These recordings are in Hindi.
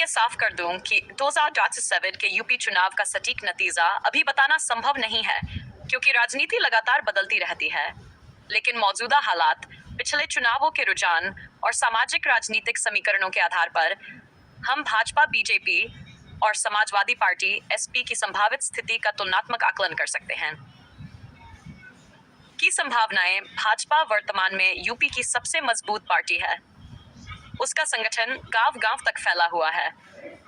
साफ कर दूं कि 2007 के यूपी चुनाव का सटीक नतीजा अभी बताना संभव नहीं है, क्योंकि राजनीति लगातार बदलती रहती है। लेकिन मौजूदा हालात, पिछले चुनावों के रुझान और सामाजिक राजनीतिक समीकरणों के आधार पर हम भाजपा, बीजेपी और समाजवादी पार्टी एसपी की संभावित स्थिति का तुलनात्मक आकलन कर सकते हैं। की संभावनाएं। भाजपा वर्तमान में यूपी की सबसे मजबूत पार्टी है। उसका संगठन गांव-गांव तक फैला हुआ है।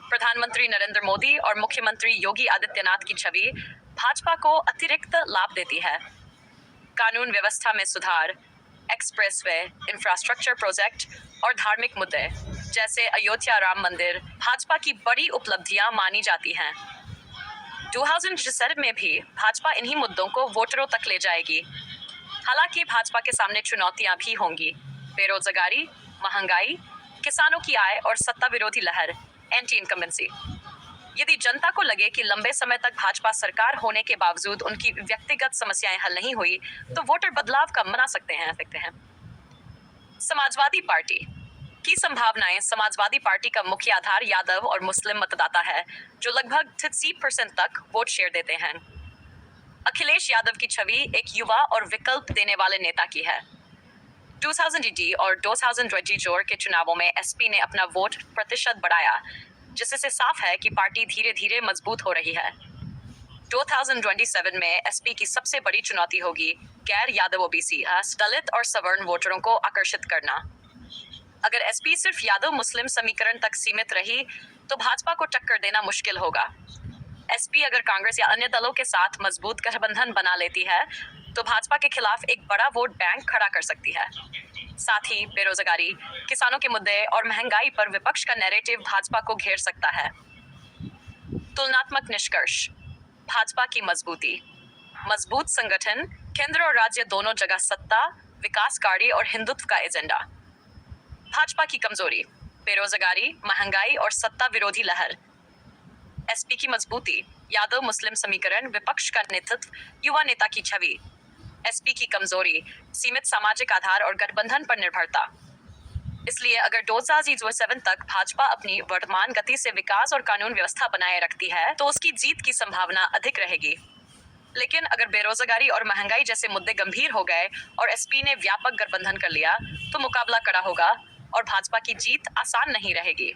प्रधानमंत्री नरेंद्र मोदी और मुख्यमंत्री योगी आदित्यनाथ की छवि भाजपा को अतिरिक्त लाभ देती है। कानून व्यवस्था में सुधार, एक्सप्रेसवे, इंफ्रास्ट्रक्चर प्रोजेक्ट और धार्मिक मुद्दे जैसे अयोध्या राम मंदिर भाजपा की बड़ी उपलब्धियां मानी जाती हैं। 2027 में भी भाजपा इन्हीं मुद्दों को वोटरों तक ले जाएगी। हालांकि भाजपा के सामने चुनौतियां भी होंगी। बेरोजगारी, महंगाई, किसानों की आय और सत्ता विरोधी लहर, एंटी इनकम्बेंसी। यदि जनता को लगे कि लंबे समय तक भाजपा सरकार होने के बावजूद उनकी व्यक्तिगत समस्याएं हल नहीं हुई, तो वोटर बदलाव का मना सकते हैं। समाजवादी पार्टी की संभावनाएं। समाजवादी पार्टी का मुख्य आधार यादव और मुस्लिम मतदाता है, जो लगभग 30% तक वोट शेयर देते हैं। अखिलेश यादव की छवि एक युवा और विकल्प देने वाले नेता की है। 2018 और 2020 जोड़ के चुनावों में एसपी ने अपना वोट प्रतिशत बढ़ाया, जिससे साफ है कि पार्टी धीरे धीरे मजबूत हो रही है। 2027 में एसपी की सबसे बड़ी चुनौती होगी गैर यादव ओबीसी, दलित और सवर्ण वोटरों को आकर्षित करना। अगर एसपी सिर्फ यादव मुस्लिम समीकरण तक सीमित रही, तो भाजपा को टक्कर देना मुश्किल होगा। एसपी अगर कांग्रेस या अन्य दलों के साथ मजबूत गठबंधन बना लेती है, तो भाजपा के खिलाफ एक बड़ा वोट बैंक खड़ा कर सकती है। साथ ही बेरोजगारी, किसानों के मुद्दे और महंगाई पर विपक्ष का नैरेटिव भाजपा को घेर सकता है। तुलनात्मक निष्कर्ष। भाजपा की मजबूती। मजबूत संगठन, केंद्र और राज्य दोनों जगह सत्ता, विकासकारी और हिंदुत्व का एजेंडा। भाजपा की कमजोरी। बेरोजगारी, महंगाई और सत्ता विरोधी लहर। एसपी की मजबूती। यादव मुस्लिम समीकरण, विपक्ष का नेतृत्व, युवा नेता की छवि। एसपी की कमजोरी, सीमित सामाजिक आधार और गठबंधन पर निर्भरता। इसलिए अगर 2027 तक भाजपा अपनी वर्तमान गति से विकास और कानून व्यवस्था बनाए रखती है, तो उसकी जीत की संभावना अधिक रहेगी। लेकिन अगर बेरोजगारी और महंगाई जैसे मुद्दे गंभीर हो गए और एसपी ने व्यापक गठबंधन कर लिया, तो मुकाबला कड़ा होगा और भाजपा की जीत आसान नहीं रहेगी।